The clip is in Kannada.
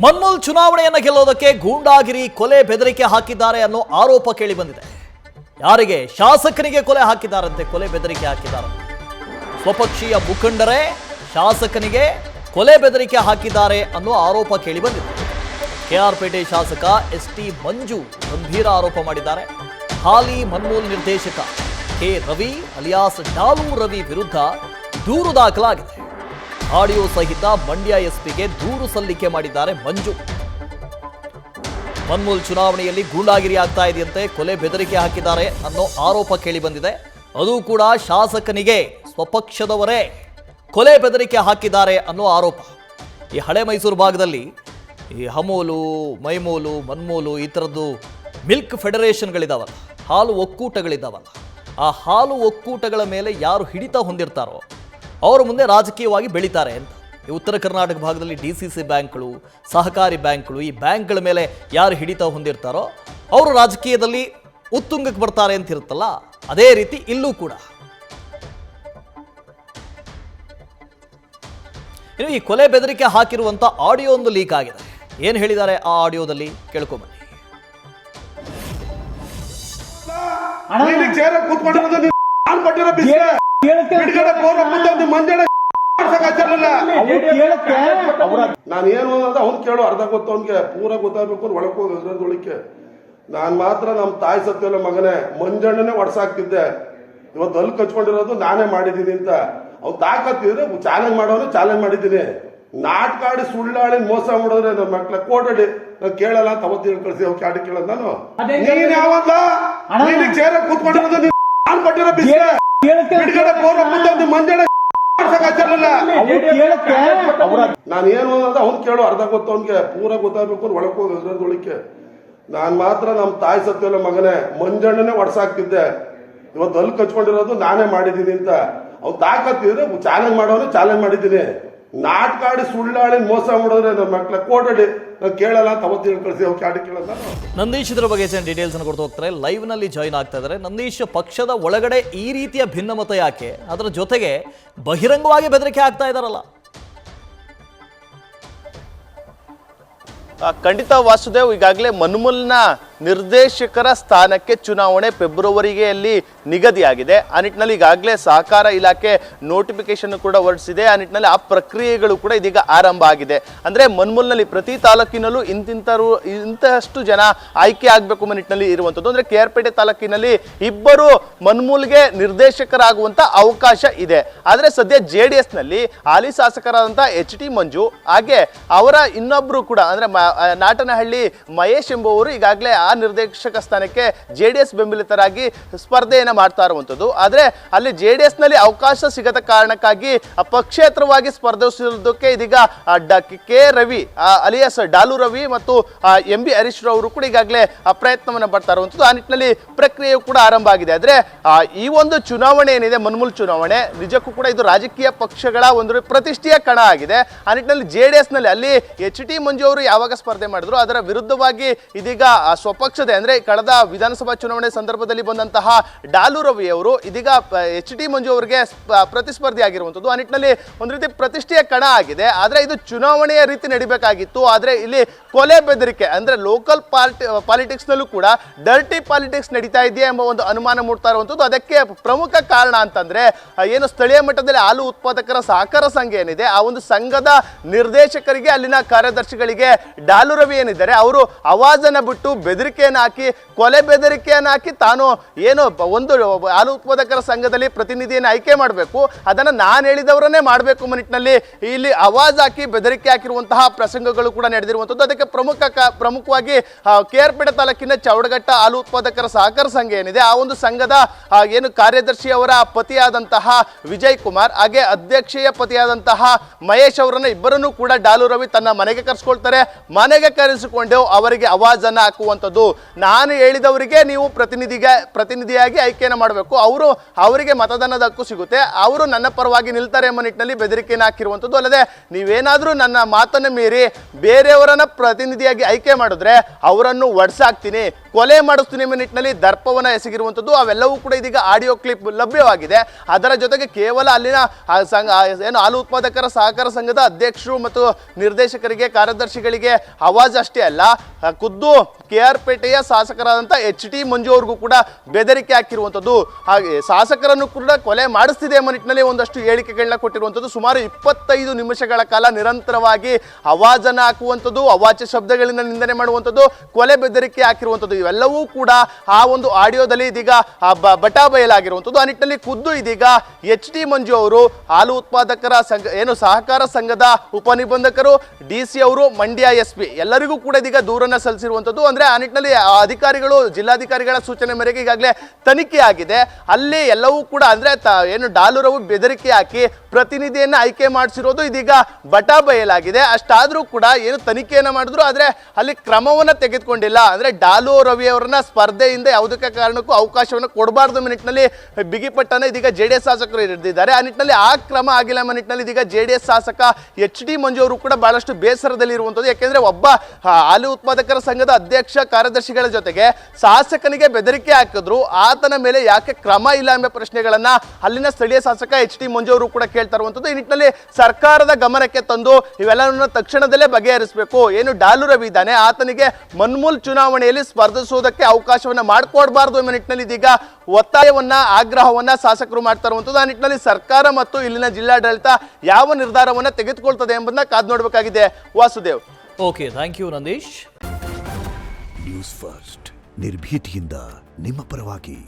ಮನ್ಮೂಲ್ ಚುನಾವಣೆಯನ್ನು ಗೆಲ್ಲೋದಕ್ಕೆ ಗೂಂಡಾಗಿರಿ ಕೊಲೆ ಬೆದರಿಕೆ ಹಾಕಿದ್ದಾರೆ ಅನ್ನೋ ಆರೋಪ ಕೇಳಿ ಬಂದಿದೆ. ಯಾರಿಗೆ? ಶಾಸಕನಿಗೆ ಕೊಲೆ ಹಾಕಿದ್ದಾರಂತೆ, ಕೊಲೆ ಬೆದರಿಕೆ ಹಾಕಿದ್ದಾರೆ. ಸ್ವಪಕ್ಷೀಯ ಮುಖಂಡರೇ ಶಾಸಕನಿಗೆ ಕೊಲೆ ಬೆದರಿಕೆ ಹಾಕಿದ್ದಾರೆ ಅನ್ನೋ ಆರೋಪ ಕೇಳಿ ಬಂದಿದೆ. ಕೆಆರ್ ಪೇಟೆ ಶಾಸಕ ಎಸ್ಟಿ ಮಂಜು ಗಂಭೀರ ಆರೋಪ ಮಾಡಿದ್ದಾರೆ. ಹಾಲಿ ಮನ್ಮೂಲ್ ನಿರ್ದೇಶಕ ಕೆ ರವಿ ಅಲಿಯಾಸ್ ಡಾಲು ರವಿ ವಿರುದ್ಧ ದೂರು ದಾಖಲಾಗಿದೆ. ಆಡಿಯೋ ಸಹಿತ ಮಂಡ್ಯ ಎಸ್ಪಿಗೆ ದೂರು ಸಲ್ಲಿಕೆ ಮಾಡಿದ್ದಾರೆ ಮಂಜು. ಮನ್ಮೂಲ್ ಚುನಾವಣೆಯಲ್ಲಿ ಗೂಂಡಾಗಿರಿ ಆಗ್ತಾ ಇದೆಯಂತೆ, ಕೊಲೆ ಬೆದರಿಕೆ ಹಾಕಿದ್ದಾರೆ ಅನ್ನೋ ಆರೋಪ ಕೇಳಿ ಬಂದಿದೆ. ಅದು ಕೂಡ ಶಾಸಕನಿಗೆ ಸ್ವಪಕ್ಷದವರೇ ಕೊಲೆ ಬೆದರಿಕೆ ಹಾಕಿದ್ದಾರೆ ಅನ್ನೋ ಆರೋಪ. ಈ ಹಳೆ ಮೈಸೂರು ಭಾಗದಲ್ಲಿ ಈ ಹಮೂಲು, ಮೈಮೂಲು, ಮನ್ಮೂಲು ಈ ಥರದ್ದು ಮಿಲ್ಕ್ ಫೆಡರೇಷನ್ಗಳಿದಾವಲ್ಲ, ಹಾಲು ಒಕ್ಕೂಟಗಳಿದ್ದಾವಲ್ಲ, ಆ ಹಾಲು ಒಕ್ಕೂಟಗಳ ಮೇಲೆ ಯಾರು ಹಿಡಿತ ಹೊಂದಿರ್ತಾರೋ ಅವರು ಮುಂದೆ ರಾಜಕೀಯವಾಗಿ ಬೆಳೀತಾರೆ ಅಂತ. ಈ ಉತ್ತರ ಕರ್ನಾಟಕ ಭಾಗದಲ್ಲಿ DCC ಬ್ಯಾಂಕ್ಗಳು, ಸಹಕಾರಿ ಬ್ಯಾಂಕ್ಗಳು, ಈ ಬ್ಯಾಂಕ್ಗಳ ಮೇಲೆ ಯಾರು ಹಿಡಿತ ಹೊಂದಿರ್ತಾರೋ ಅವರು ರಾಜಕೀಯದಲ್ಲಿ ಉತ್ತುಂಗಕ್ಕೆ ಬರ್ತಾರೆ ಅಂತ ಇರುತ್ತಲ್ಲ, ಅದೇ ರೀತಿ ಇಲ್ಲೂ ಕೂಡ. ಇನ್ನು ಈ ಕೊಲೆ ಬೆದರಿಕೆ ಹಾಕಿರುವಂತ ಆಡಿಯೋ ಒಂದು ಲೀಕ್ ಆಗಿದೆ. ಏನು ಹೇಳಿದ್ದಾರೆ ಆ ಆಡಿಯೋದಲ್ಲಿ ಕೇಳ್ಕೊಂಬನ್ನಿ. ನಾನು ಏನು ಅನ್ನೋದು ಅವ್ನು ಕೇಳು, ಅರ್ಧ ಗೊತ್ತು ಅವ್ನಿಗೆ, ಪೂರ ಗೊತ್ತಾಗಬೇಕು ಒಳಗೆ ಹೋಗೋದ್ರೊಳಕ್ಕೆ. ನಾನು ಮಾತ್ರ ನಮ್ಮ ತಾಯಿ ಸತ್ಯಲ್ಲ ಮಗನೇ, ಮಂಜಣ್ಣನೇ ಒಡ್ಸಾಕ್ತಿದ್ದೆ. ಇವತ್ತು ಅಲ್ಲಿ ಕಚ್ಕೊಂಡಿರೋದು ನಾನೇ ಮಾಡಿದ್ದೀನಿ ಅಂತ ಅವ್ನು ತಾಕತ್ತಿದ್ರೆ ಚಾಲೆಂಜ್ ಮಾಡೋನು ಚಾಲೆಂಜ್ ಮಾಡಿದ್ದೀನಿ. ನಾಟಕ ಆಡಿ ಸುಳ್ಳಾಡಿ ಮೋಸ ಮಾಡಿದ್ರೆ ನನ್ನ ಮಕ್ಳ ಕೋಟಡಿ ನಾನು ಕೇಳಲ್ಲ ಅಂತ ಅವತ್ತು ಹೇಳಿ ಕಳಿಸಿ ಅವ್ರು ಕ್ಯಾಡಿ ಕೇಳೋದು. ನಾನು ನೀನ್ ಯಾವಲ್ಲ ಚೇರ ಕೂತ್ಕೊಂಡಿರೋದು ನಾನು ಕೊಟ್ಟಿರೋ ಬಿಡುಗಡೆ ಮಂಜಣ್ಣ. ನಾನು ಏನು ಅನ್ನೋದು ಅವ್ನು ಕೇಳು, ಅರ್ಧ ಗೊತ್ತು ಅವ್ನಿಗೆ, ಪೂರ ಗೊತ್ತಾಗಬೇಕು ಒಳಗೆ ಹೋಗೋದ್ರೊಳಕ್ಕೆ. ನಾನು ಮಾತ್ರ ನಮ್ಮ ತಾಯಿ ಸತ್ಯಲ್ಲ ಮಗನೇ, ಮಂಜಣ್ಣನೇ ಒಡ್ಸಾಕ್ತಿದ್ದೆ. ಇವತ್ತು ಅಲ್ಲಿ ಕಚ್ಕೊಂಡಿರೋದು ನಾನೇ ಮಾಡಿದ್ದೀನಿ ಅಂತ ಅವ್ನು ತಾಕತ್ತಿದ್ರೆ ಚಾಲೆಂಜ್ ಮಾಡೋನು ಚಾಲೆಂಜ್ ಮಾಡಿದ್ದೀನಿ. ನಾಟಕ ಆಡಿ ಸುಳ್ಳಾಡಿ ಮೋಸ ಮಾಡಿದ್ರೆ ನನ್ನ ಮಕ್ಳ ಕೋಟಡಿ ನಾನು ಕೇಳಲ್ಲ ಅಂತ ಅವತ್ತು ಹೇಳಿ ಕಳಿಸಿ ಅವ್ರು ಕ್ಯಾಡಿ ಕೇಳೋದು. ನಂದೀಶ್ ಇದ್ರ ಬಗ್ಗೆ ಡೀಟೇಲ್ಸ್ ಅನ್ನು ಕೊಡ್ತಾ ಹೋಗ್ತಾರೆ. ಲೈವ್ ನಲ್ಲಿ ಜಾಯಿನ್ ಆಗ್ತಾ ಇದ್ದಾರೆ. ನಂದೀಶ್, ಪಕ್ಷದ ಒಳಗಡೆ ಈ ರೀತಿಯ ಭಿನ್ನಮತ ಯಾಕೆ? ಅದರ ಜೊತೆಗೆ ಬಹಿರಂಗವಾಗಿ ಬೆದರಿಕೆ ಆಗ್ತಾ ಇದಾರಲ್ಲ? ಖಂಡಿತ ವಾಸುದೇವ್, ಈಗಾಗಲೇ ಮನ್ಮೂಲ್ನ ನಿರ್ದೇಶಕರ ಸ್ಥಾನಕ್ಕೆ ಚುನಾವಣೆ ಫೆಬ್ರವರಿಯಲ್ಲಿ ನಿಗದಿಯಾಗಿದೆ. ಆ ನಿಟ್ಟಿನಲ್ಲಿ ಈಗಾಗಲೇ ಸಹಕಾರ ಇಲಾಖೆ ನೋಟಿಫಿಕೇಶನ್ ಕೂಡ ಹೊರಡಿಸಿದೆ. ಆ ನಿಟ್ಟಿನಲ್ಲಿ ಆ ಪ್ರಕ್ರಿಯೆಗಳು ಕೂಡ ಇದೀಗ ಆರಂಭ ಆಗಿದೆ. ಅಂದರೆ ಮನ್ಮೂಲ್ನಲ್ಲಿ ಪ್ರತಿ ತಾಲೂಕಿನಲ್ಲೂ ಇಂತಹಷ್ಟು ಜನ ಆಯ್ಕೆ ಆಗಬೇಕು ಅನ್ನೋ ನಿಟ್ಟಿನಲ್ಲಿ ಇರುವಂಥದ್ದು. ಅಂದರೆ KR ತಾಲೂಕಿನಲ್ಲಿ ಇಬ್ಬರು ಮನ್ಮೂಲ್ಗೆ ನಿರ್ದೇಶಕರಾಗುವಂಥ ಅವಕಾಶ ಇದೆ. ಆದರೆ ಸದ್ಯ JDSನಲ್ಲಿ ಹಾಲಿ ಶಾಸಕರಾದಂಥ HT ಮಂಜು ಹಾಗೆ ಅವರ ಇನ್ನೊಬ್ಬರು ಕೂಡ ಅಂದರೆ ನಾಟನಹಳ್ಳಿ ಮಹೇಶ್ ಎಂಬುವರು ಈಗಾಗಲೇ ಆ ನಿರ್ದೇಶಕ ಸ್ಥಾನಕ್ಕೆ JDS ಬೆಂಬಲಿತರಾಗಿ ಸ್ಪರ್ಧೆಯನ್ನು ಮಾಡ್ತಾ ಇರುವಂಥದ್ದು. ಆದರೆ ಅಲ್ಲಿ JDSನಲ್ಲಿ ಅವಕಾಶ ಸಿಗದ ಕಾರಣಕ್ಕಾಗಿ ಪಕ್ಷೇತರವಾಗಿ ಸ್ಪರ್ಧಿಸುವುದಕ್ಕೆ ಇದೀಗ ಕೆ ರವಿ ಅಲಿಯಾಸ್ ಡಾಲು ರವಿ ಮತ್ತು MB ಹರೀಶ್ ಅವರು ಕೂಡ ಈಗಾಗಲೇ ಪ್ರಯತ್ನವನ್ನು ಮಾಡ್ತಾ ಇರುವಂಥದ್ದು. ಆ ನಿಟ್ಟಿನಲ್ಲಿ ಪ್ರಕ್ರಿಯೆಯು ಕೂಡ ಆರಂಭ ಆಗಿದೆ. ಆದರೆ ಈ ಒಂದು ಚುನಾವಣೆ ಏನಿದೆ, ಮನ್ಮೂಲ್ ಚುನಾವಣೆ, ನಿಜಕ್ಕೂ ಕೂಡ ಇದು ರಾಜಕೀಯ ಪಕ್ಷಗಳ ಒಂದು ಪ್ರತಿಷ್ಠೆಯ ಕಣ ಆಗಿದೆ. ಆ ನಿಟ್ಟಿನಲ್ಲಿ JDSನಲ್ಲಿ ಅಲ್ಲಿ HT ಮಂಜು ಅವರು ಯಾವಾಗ ಸ್ಪರ್ಧೆ ಮಾಡಿದ್ರು ಅದರ ವಿರುದ್ಧವಾಗಿ ಇದೀಗ ಸ್ವಪಕ್ಷದ ಅಂದ್ರೆ ಕಳೆದ ವಿಧಾನಸಭಾ ಚುನಾವಣೆ ಸಂದರ್ಭದಲ್ಲಿ ಬಂದಂತಹ ಡಾಲು ರವಿ ಅವರು ಇದೀಗ HT ಮಂಜು ಅವರಿಗೆ ಪ್ರತಿಸ್ಪರ್ಧಿ ಆಗಿರುವಂಥದ್ದು. ಆ ನಿಟ್ಟಿನಲ್ಲಿ ಒಂದು ರೀತಿ ಪ್ರತಿಷ್ಠೆಯ ಕಣ ಆಗಿದೆ. ಆದರೆ ಇದು ಚುನಾವಣೆಯ ರೀತಿ ನಡಿಬೇಕಾಗಿತ್ತು. ಆದರೆ ಇಲ್ಲಿ ಕೊಲೆ ಬೆದರಿಕೆ ಅಂದ್ರೆ ಲೋಕಲ್ ಪಾಲಿಟಿಕ್ಸ್ ನಲ್ಲೂ ಕೂಡ ಡರ್ಟಿ ಪಾಲಿಟಿಕ್ಸ್ ನಡೀತಾ ಇದೆಯಾ ಎಂಬ ಒಂದು ಅನುಮಾನ ಮೂಡ್ತಾ ಇರುವಂಥದ್ದು. ಅದಕ್ಕೆ ಪ್ರಮುಖ ಕಾರಣ ಅಂತಂದ್ರೆ ಏನು ಸ್ಥಳೀಯ ಮಟ್ಟದಲ್ಲಿ ಹಾಲು ಉತ್ಪಾದಕರ ಸಹಕಾರ ಸಂಘ ಏನಿದೆ, ಆ ಒಂದು ಸಂಘದ ನಿರ್ದೇಶಕರಿಗೆ ಅಲ್ಲಿನ ಕಾರ್ಯದರ್ಶಿಗಳಿಗೆ ಡಾಲು ರವಿ ಏನಿದ್ದಾರೆ ಅವರು ಆವಾಜನ್ನು ಬಿಟ್ಟು ಬೆದರಿಕೆಯನ್ನು ಹಾಕಿ, ಕೊಲೆ ಬೆದರಿಕೆಯನ್ನು ಹಾಕಿ, ತಾನು ಏನು ಒಂದು ಹಾಲು ಉತ್ಪಾದಕರ ಸಂಘದಲ್ಲಿ ಪ್ರತಿನಿಧಿಯನ್ನು ಆಯ್ಕೆ ಮಾಡಬೇಕು, ಅದನ್ನು ನಾನು ಹೇಳಿದವರನ್ನೇ ಮಾಡಬೇಕು ನಿಟ್ಟಿನಲ್ಲಿ ಇಲ್ಲಿ ಆವಾಜ್ ಹಾಕಿ ಬೆದರಿಕೆ ಹಾಕಿರುವಂತಹ ಪ್ರಸಂಗಗಳು ಕೂಡ ನಡೆದಿರುವಂಥದ್ದು. ಅದಕ್ಕೆ ಪ್ರಮುಖವಾಗಿ KR ತಾಲೂಕಿನ ಚೌಡಘಟ್ಟ ಹಾಲು ಉತ್ಪಾದಕರ ಸಹಕಾರ ಸಂಘ ಏನಿದೆ, ಆ ಒಂದು ಸಂಘದ ಏನು ಕಾರ್ಯದರ್ಶಿಯವರ ಪತಿಯಾದಂತಹ ವಿಜಯ್ ಕುಮಾರ್ ಹಾಗೆ ಅಧ್ಯಕ್ಷೀಯ ಪತಿಯಾದಂತಹ ಮಹೇಶ್ ಅವರನ್ನ ಇಬ್ಬರನ್ನು ಕೂಡ ಡಾಲು ರವಿ ತನ್ನ ಮನೆಗೆ ಕರೆಸ್ಕೊಳ್ತಾರೆ. ಮನೆಗೆ ಕರೆಸಿಕೊಂಡು ಅವರಿಗೆ ಆವಾಜನ್ನು ಹಾಕುವಂಥದ್ದು. ನಾನು ಹೇಳಿದವರಿಗೆ ನೀವು ಪ್ರತಿನಿಧಿಯಾಗಿ ಆಯ್ಕೆಯನ್ನು ಮಾಡಬೇಕು, ಅವರಿಗೆ ಮತದಾನದ ಹಕ್ಕು ಸಿಗುತ್ತೆ, ಅವರು ನನ್ನ ಪರವಾಗಿ ನಿಲ್ತಾರೆ ಎಂಬ ನಿಟ್ಟಿನಲ್ಲಿ ಬೆದರಿಕೆಯನ್ನು ಹಾಕಿರುವಂಥದ್ದು. ಅಲ್ಲದೆ ನೀವೇನಾದರೂ ನನ್ನ ಮಾತನ್ನು ಮೀರಿ ಬೇರೆಯವರನ್ನ ಪ್ರತಿನಿಧಿಯಾಗಿ ಆಯ್ಕೆ ಮಾಡಿದ್ರೆ ಅವರನ್ನು ಒಡ್ಸಾಕ್ತೀನಿ, ಕೊಲೆ ಮಾಡಿಸ್ತೀನಿ ಎಂಬ ನಿಟ್ಟಿನಲ್ಲಿ ದರ್ಪವನ್ನ ಎಸಗಿರುವಂಥದ್ದು. ಅವೆಲ್ಲವೂ ಕೂಡ ಇದೀಗ ಆಡಿಯೋ ಕ್ಲಿಪ್ ಲಭ್ಯವಾಗಿದೆ. ಅದರ ಜೊತೆಗೆ ಕೇವಲ ಅಲ್ಲಿನ ಏನು ಹಾಲು ಉತ್ಪಾದಕರ ಸಹಕಾರ ಸಂಘದ ಅಧ್ಯಕ್ಷರು ಮತ್ತು ನಿರ್ದೇಶಕರಿಗೆ, ಕಾರ್ಯದರ್ಶಿಗಳಿಗೆ ಆವಾಜ್ ಅಷ್ಟೇ ಅಲ್ಲ, ಖುದ್ದು KR ಪೇಟೆಯ ಶಾಸಕರಾದಂಥ HT ಮಂಜು ಅವ್ರಿಗೂ ಕೂಡ ಬೆದರಿಕೆ ಹಾಕಿರುವಂಥದ್ದು. ಹಾಗೆ ಶಾಸಕರನ್ನು ಕೂಡ ಕೊಲೆ ಮಾಡಿಸ್ತಿದೆ ಎಂಬ ನಿಟ್ಟಿನಲ್ಲಿ ಒಂದಷ್ಟು ಹೇಳಿಕೆಗಳನ್ನ ಕೊಟ್ಟಿರುವಂಥದ್ದು. ಸುಮಾರು 25 ನಿಮಿಷಗಳ ಕಾಲ ನಿರಂತರವಾಗಿ ಆವಾಜನ್ನು ಹಾಕುವಂಥದ್ದು, ಅವಾಚ್ಯ ಶಬ್ದಗಳಿಂದ ನಿಂದನೆ ಮಾಡುವಂಥದ್ದು, ಕೊಲೆ ಬೆದರಿಕೆ ಹಾಕಿರುವಂಥದ್ದು, ಇವೆಲ್ಲವೂ ಕೂಡ ಆ ಒಂದು ಆಡಿಯೋದಲ್ಲಿ ಇದೀಗ ಬಟಾ ಬಯಲಾಗಿರುವಂಥದ್ದು. ಆ ನಿಟ್ಟಿನಲ್ಲಿ ಖುದ್ದು ಇದೀಗ HT ಮಂಜು ಅವರು ಹಾಲು ಉತ್ಪಾದಕರ ಸಂಘ ಏನು ಸಹಕಾರ ಸಂಘದ ಉಪನಿಬಂಧಕರು, DC ಅವರು, ಮಂಡ್ಯ SP ಎಲ್ಲರಿಗೂ ಕೂಡ ಇದೀಗ ದೂರನ್ನ ಸಲ್ಲಿಸಿರುವಂಥದ್ದು. ಅಂದ್ರೆ ಆ ನಿಟ್ಟಿನಲ್ಲಿ ಅಧಿಕಾರಿಗಳು, ಜಿಲ್ಲಾಧಿಕಾರಿಗಳ ಸೂಚನೆ ಮೇರೆಗೆ ಈಗಾಗಲೇ ತನಿಖೆ ಆಗಿದೆ. ಅಲ್ಲಿ ಎಲ್ಲವೂ ಕೂಡ ಅಂದ್ರೆ ಏನು ಡಾಲೂರವು ಬೆದರಿಕೆ ಹಾಕಿ ಪ್ರತಿನಿಧಿಯನ್ನ ಆಯ್ಕೆ ಮಾಡಿಸಿರೋದು ಇದೀಗ ಬಟಾ ಬಯಲಾಗಿದೆ. ಅಷ್ಟಾದ್ರೂ ಕೂಡ ಏನು ತನಿಖೆಯನ್ನ ಮಾಡಿದ್ರು, ಆದ್ರೆ ಅಲ್ಲಿ ಕ್ರಮವನ್ನ ತೆಗೆದುಕೊಂಡಿಲ್ಲ. ಅಂದ್ರೆ ಡಾಲು ರವಿ ಅವರನ್ನ ಸ್ಪರ್ಧೆಯಿಂದ ಯಾವುದಕ್ಕೆ ಕಾರಣಕ್ಕೂ ಅವಕಾಶವನ್ನು ಕೊಡಬಾರ್ದು ಎಂಬ ನಿಟ್ಟಿನಲ್ಲಿ ಬಿಗಿಪಟ್ಟನ್ನ ಇದೀಗ JDS ಶಾಸಕರು ಹಿಡಿದಿದ್ದಾರೆ. ಆ ನಿಟ್ಟಿನಲ್ಲಿ ಆ ಕ್ರಮ ಆಗಿಲ್ಲ ಎಂಬ ನಿಟ್ಟಿನಲ್ಲಿ ಇದೀಗ JDS ಶಾಸಕ HT ಮಂಜು ಅವರು ಕೂಡ ಬಹಳಷ್ಟು ಬೇಸರದಲ್ಲಿ ಇರುವಂಥದ್ದು. ಯಾಕೆಂದ್ರೆ ಒಬ್ಬ ಹಾಲು ಉತ್ಪಾದಕರ ಸಂಘದ ಅಧ್ಯಕ್ಷ, ಕಾರ್ಯದರ್ಶಿಗಳ ಜೊತೆಗೆ ಶಾಸಕನಿಗೆ ಬೆದರಿಕೆ ಹಾಕಿದ್ರು, ಆತನ ಮೇಲೆ ಯಾಕೆ ಕ್ರಮ ಇಲ್ಲ ಎಂಬ ಪ್ರಶ್ನೆಗಳನ್ನ ಅಲ್ಲಿನ ಸ್ಥಳೀಯ ಶಾಸಕ HT ಮಂಜು ಅವರು ಕೂಡ ಕೇಳ್ತಾ ಇರುವಂಥದ್ದು. ಈ ನಿಟ್ಟಿನಲ್ಲಿ ಸರ್ಕಾರದ ಗಮನಕ್ಕೆ ತಂದು ಇವೆಲ್ಲವನ್ನ ತಕ್ಷಣದಲ್ಲೇ ಬಗೆಹರಿಸಬೇಕು. ಏನು ಡಾಲು ರವಿ ಇದ್ದಾನೆ, ಆತನಿಗೆ ಮನ್ಮೂಲ್ ಚುನಾವಣೆಯಲ್ಲಿ ಸ್ಪರ್ಧಿಸುವುದಕ್ಕೆ ಅವಕಾಶವನ್ನ ಮಾಡಿಕೊಡಬಾರ್ದು ಎಂಬ ನಿಟ್ಟಿನಲ್ಲಿ ಇದೀಗ ಒತ್ತಾಯವನ್ನ, ಆಗ್ರಹವನ್ನ ಶಾಸಕರು ಮಾಡ್ತಾ ಇರುವಂಥದ್ದು. ಆ ನಿಟ್ಟಿನಲ್ಲಿ ಸರ್ಕಾರ ಮತ್ತು ಇಲ್ಲಿನ ಜಿಲ್ಲಾಡಳಿತ ಯಾವ ನಿರ್ಧಾರವನ್ನ ತೆಗೆದುಕೊಳ್ತದೆ ಎಂಬುದನ್ನ ಕಾದು ನೋಡಬೇಕಾಗಿದೆ. Vasudev. Okay, thank you Nandish. News first ನಿರ್ಭೀತಿಯಿಂದ ನಿಮ್ಮ ಪರವಾಗಿ.